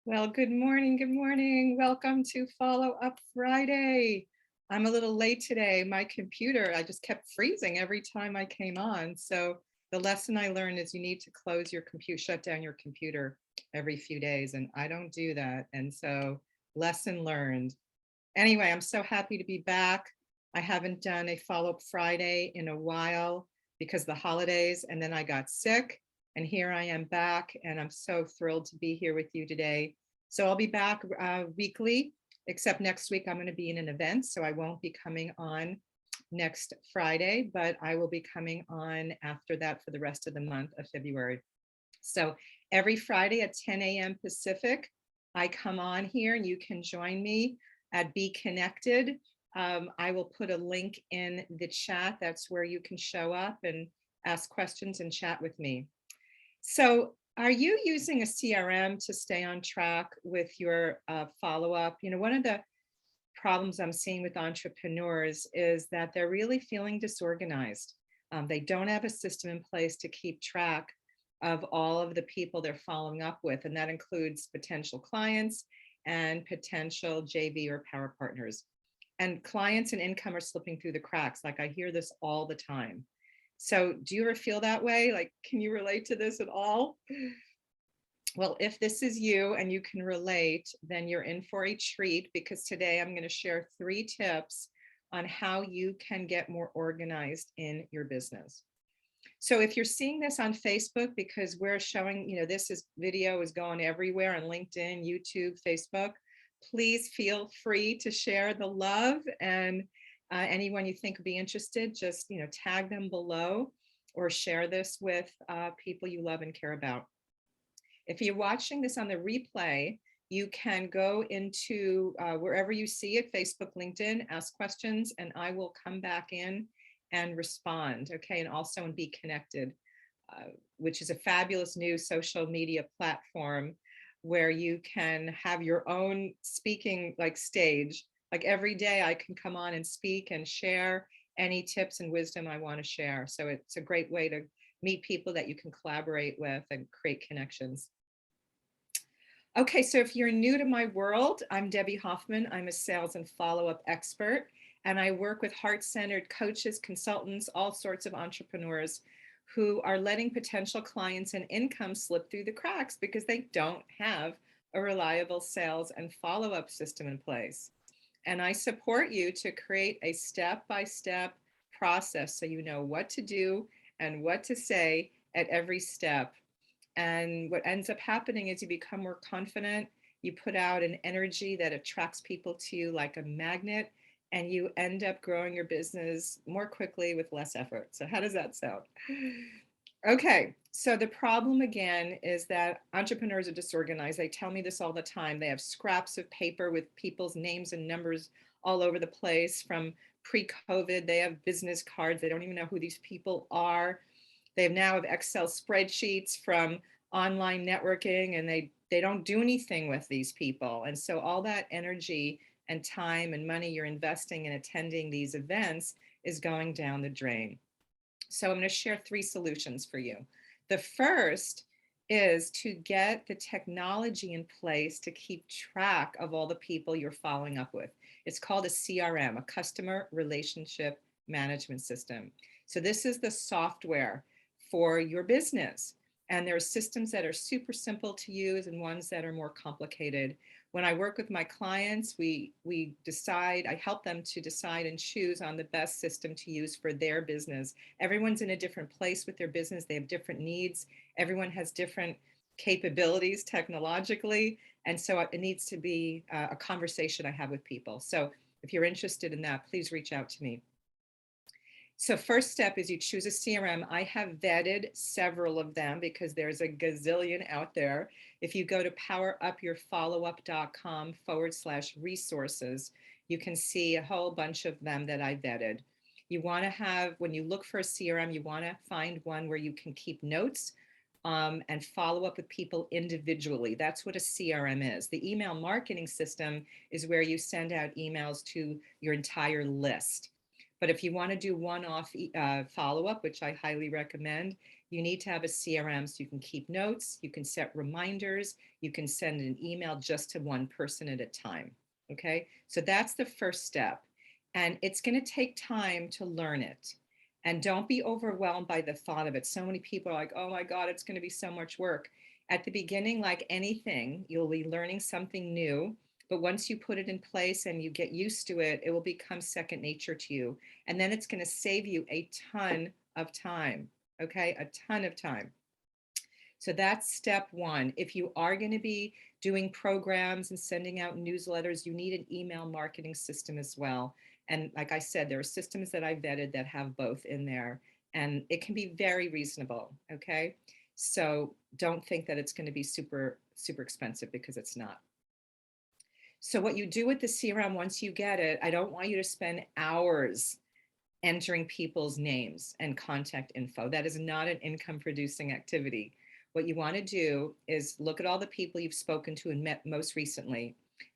Well, good morning. Good morning. Welcome to Follow Up Friday. I'm a little late today. My computer, I just kept freezing every time I came on. So the lesson I learned is you need to close your computer, shut down your computer every few days. And I don't do that. And so lesson learned. Anyway, I'm so happy to be back. I haven't done a follow-up Friday in a while because of the holidays, and then I got sick, and here I am back, and I'm so thrilled to be here with you today. So I'll be back weekly, except next week I'm going to be in an event, so I won't be coming on next Friday, but I will be coming on after that for the rest of the month of February. So every Friday at 10 a.m. Pacific, I come on here and you can join me at Be Connected. I will put a link in the chat. That's where you can show up and ask questions and chat with me. So are you using a CRM to stay on track with your follow-up? You know, one of the problems I'm seeing with entrepreneurs is that they're really feeling disorganized. They don't have a system in place to keep track of all of the people they're following up with, and that includes potential clients and potential JV or power partners. And clients and income are slipping through the cracks. Like I hear this all the time. So do you ever feel that way? Like, can you relate to this at all? Well, if this is you and you can relate, then you're in for a treat because today I'm going to share 3 tips on how you can get more organized in your business. So if you're seeing this on Facebook, because we're showing, you know, video is going everywhere on LinkedIn, YouTube, Facebook, please feel free to share the love, and anyone you think would be interested, just, you know, tag them below or share this with people you love and care about. If you're watching this on the replay, you can go into wherever you see it, Facebook, LinkedIn, ask questions, and I will come back in and respond. Okay, and also in Be Connected, which is a fabulous new social media platform where you can have your own speaking like stage. Like every day I can come on and speak and share any tips and wisdom I want to share. So it's a great way to meet people that you can collaborate with and create connections. Okay, so if you're new to my world, I'm Debbie Hoffman. I'm a sales and follow-up expert, and I work with heart-centered coaches, consultants, all sorts of entrepreneurs who are letting potential clients and income slip through the cracks because they don't have a reliable sales and follow-up system in place. And I support you to create a step-by-step process so you know what to do and what to say at every step. And what ends up happening is you become more confident, you put out an energy that attracts people to you like a magnet, and you end up growing your business more quickly with less effort. So how does that sound? Okay, so the problem again is that entrepreneurs are disorganized. They tell me this all the time. They have scraps of paper with people's names and numbers all over the place from pre-COVID. They have business cards. They don't even know who these people are. They now have Excel spreadsheets from online networking, and they don't do anything with these people. And so all that energy and time and money you're investing in attending these events is going down the drain. So I'm going to share 3 solutions for you. The first is to get the technology in place to keep track of all the people you're following up with. It's called a CRM, a customer relationship management system. So this is the software for your business. And there are systems that are super simple to use and ones that are more complicated. When I work with my clients, I help them to decide and choose on the best system to use for their business. Everyone's in a different place with their business. They have different needs. Everyone has different capabilities technologically. And so it needs to be a conversation I have with people. So if you're interested in that, please reach out to me. So first step is you choose a CRM. I have vetted several of them because there's a gazillion out there. If you go to powerupyourfollowup.com/resources, you can see a whole bunch of them that I vetted. You want to have, when you look for a CRM, you want to find one where you can keep notes and follow up with people individually. That's what a CRM is. The email marketing system is where you send out emails to your entire list. But if you want to do one-off follow-up, which I highly recommend, You need to have a CRM so you can keep notes, you can set reminders, you can send an email just to one person at a time. Okay, so that's the first step. And it's going to take time to learn it. And don't be overwhelmed by the thought of it. So many people are like, oh my God, it's going to be so much work. At the beginning, like anything, you'll be learning something new. But once you put it in place and you get used to it, it will become second nature to you. And then it's going to save you a ton of time. Okay, a ton of time. So that's step one. If you are going to be doing programs and sending out newsletters, you need an email marketing system as well. And like I said, there are systems that I vetted that have both in there, and it can be very reasonable. Okay. So don't think that it's going to be super, super expensive, because it's not. So what you do with the CRM once you get it, I don't want you to spend hours entering people's names and contact info. That is not an income producing activity. What you want to do is look at all the people you've spoken to and met most recently,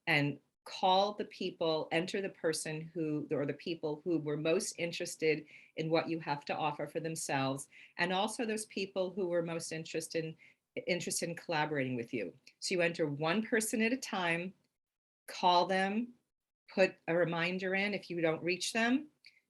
and call the people, enter the person who, or the people who were most interested in what you have to offer for themselves, and also those people who were most interested in collaborating with you. So you enter one person at a time, call them, put a reminder in if you don't reach them,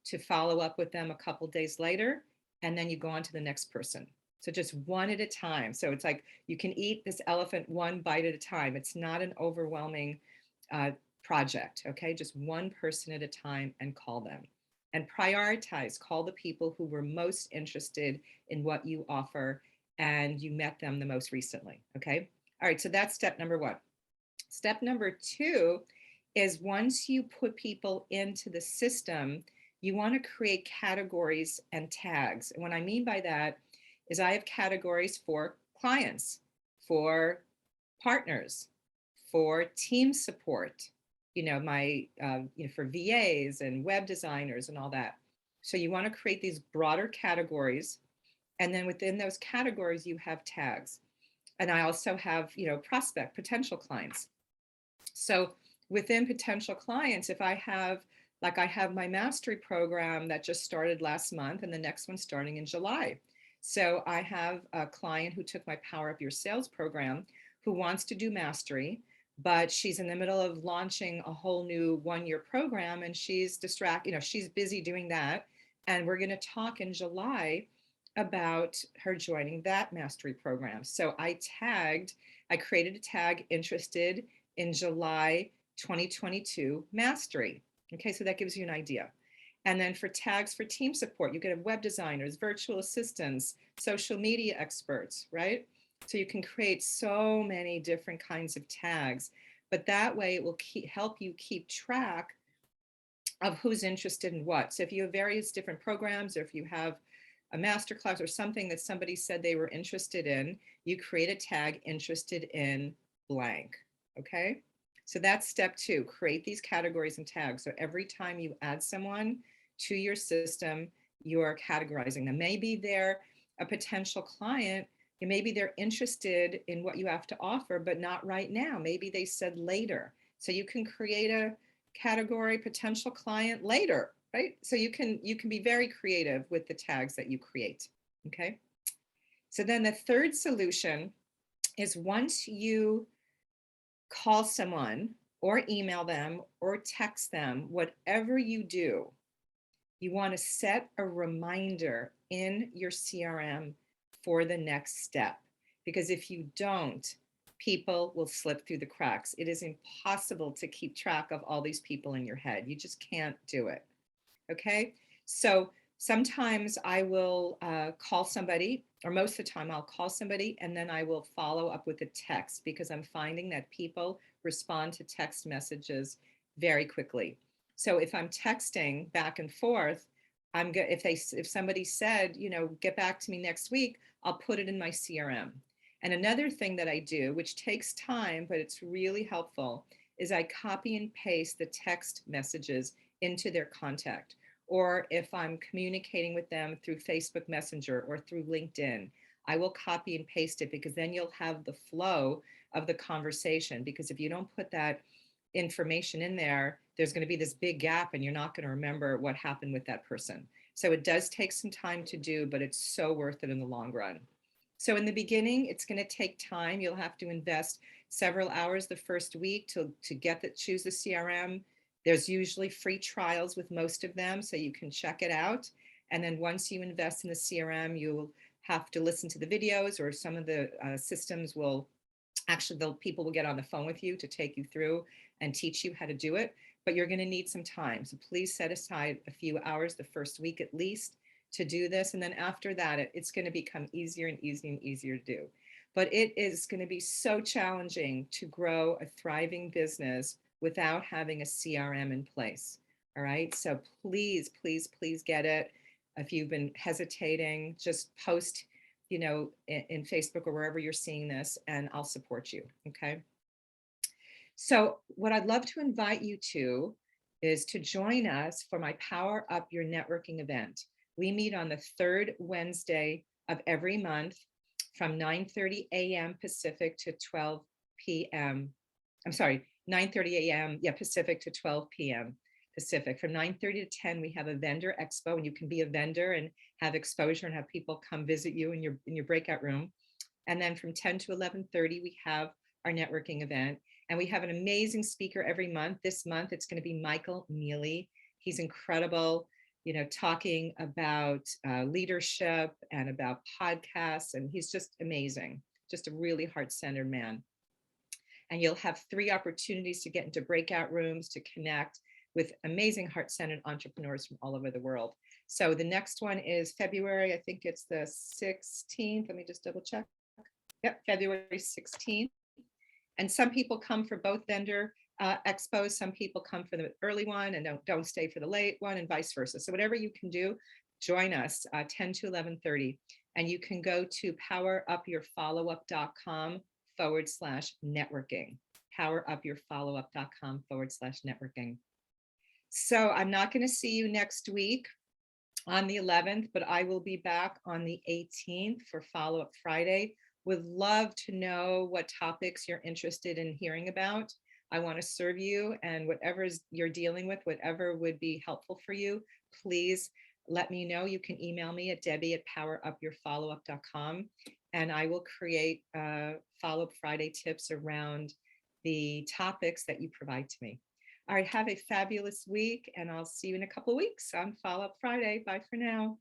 to follow up with them a couple days later, and then you go on to the next person. So just one at a time. So it's like you can eat this elephant one bite at a time. It's not an overwhelming project, okay? Just one person at a time, and call them. And prioritize, call the people who were most interested in what you offer and you met them the most recently, okay? All right, so that's step number one. Step number two is, once you put people into the system, you want to create categories and tags. And what I mean by that is, I have categories for clients, for partners, for team support, for VAs and web designers and all that. So you want to create these broader categories. And then within those categories, you have tags. And I also have, prospect, potential clients. So within potential clients, if I have, like I have my mastery program that just started last month, and the next one starting in July. So I have a client who took my Power Up Your Sales program, who wants to do mastery, but she's in the middle of launching a whole new 1-year program, and she's distracted, she's busy doing that. And we're going to talk in July about her joining that mastery program. So I created a tag, interested in July 2022 mastery. Okay, so that gives you an idea. And then for tags for team support, you can have web designers, virtual assistants, social media experts, right? So you can create so many different kinds of tags, but that way it will help you keep track of who's interested in what. So if you have various different programs, or if you have a masterclass or something that somebody said they were interested in, you create a tag, interested in blank. Okay, so that's step two. Create these categories and tags. So every time you add someone to your system, you are categorizing them. Maybe they're a potential client, and maybe they're interested in what you have to offer, but not right now. Maybe they said later. So you can create a category, potential client, later, right? So you can be very creative with the tags that you create. Okay, so then the third solution is, once you call someone or email them or text them, whatever you do, you want to set a reminder in your CRM for the next step. Because if you don't, people will slip through the cracks. It is impossible to keep track of all these people in your head. You just can't do it. Okay, so sometimes I will call somebody, or most of the time I'll call somebody, and then I will follow up with a text, because I'm finding that people respond to text messages very quickly. So if I'm texting back and forth, if somebody said, get back to me next week, I'll put it in my CRM. And another thing that I do, which takes time, but it's really helpful, is I copy and paste the text messages into their contact. Or if I'm communicating with them through Facebook Messenger or through LinkedIn, I will copy and paste it, because then you'll have the flow of the conversation. Because if you don't put that information in there, there's going to be this big gap, and you're not going to remember what happened with that person. So it does take some time to do, but it's so worth it in the long run. So in the beginning, it's going to take time. You'll have to invest several hours the first week to choose the CRM. There's usually free trials with most of them, so you can check it out. And then once you invest in the CRM, you'll have to listen to the videos, or some of the systems will actually, the people will get on the phone with you to take you through and teach you how to do it. But you're going to need some time. So please set aside a few hours the first week at least to do this. And then after that, it's going to become easier and easier and easier to do. But it is going to be so challenging to grow a thriving business without having a CRM in place. All right. So please, please, please get it. If you've been hesitating, just post, in Facebook or wherever you're seeing this, and I'll support you. Okay. So what I'd love to invite you to is to join us for my Power Up Your Networking event. We meet on the third Wednesday of every month from 9:30 a.m. Pacific to 12 p.m. I'm sorry, 9:30 a.m. Pacific to 12 p.m. Pacific. From 9:30 to 10, we have a vendor expo, and you can be a vendor and have exposure and have people come visit you in your breakout room. And then from 10 to 11:30, we have our networking event. And we have an amazing speaker every month. This month, it's going to be Michael Neely. He's incredible, talking about leadership and about podcasts. And he's just amazing, just a really heart-centered man. And you'll have 3 opportunities to get into breakout rooms, to connect with amazing heart-centered entrepreneurs from all over the world. So the next one is February, I think it's the 16th. Let me just double check. Yep, February 16th. And some people come for both vendor expos. Some people come for the early one and don't stay for the late one, and vice versa. So whatever you can do, join us 10 to 11:30. And you can go to powerupyourfollowup.com/networking. Powerupyourfollowup.com/networking. So I'm not going to see you next week on the 11th, but I will be back on the 18th for Follow Up Friday. Would love to know what topics you're interested in hearing about. I want to serve you, and whatever you're dealing with, whatever would be helpful for you, please let me know. You can email me at debbie@powerupyourfollowup.com, and I will create Follow Up Friday tips around the topics that you provide to me. All right, have a fabulous week, and I'll see you in a couple of weeks on Follow Up Friday. Bye for now.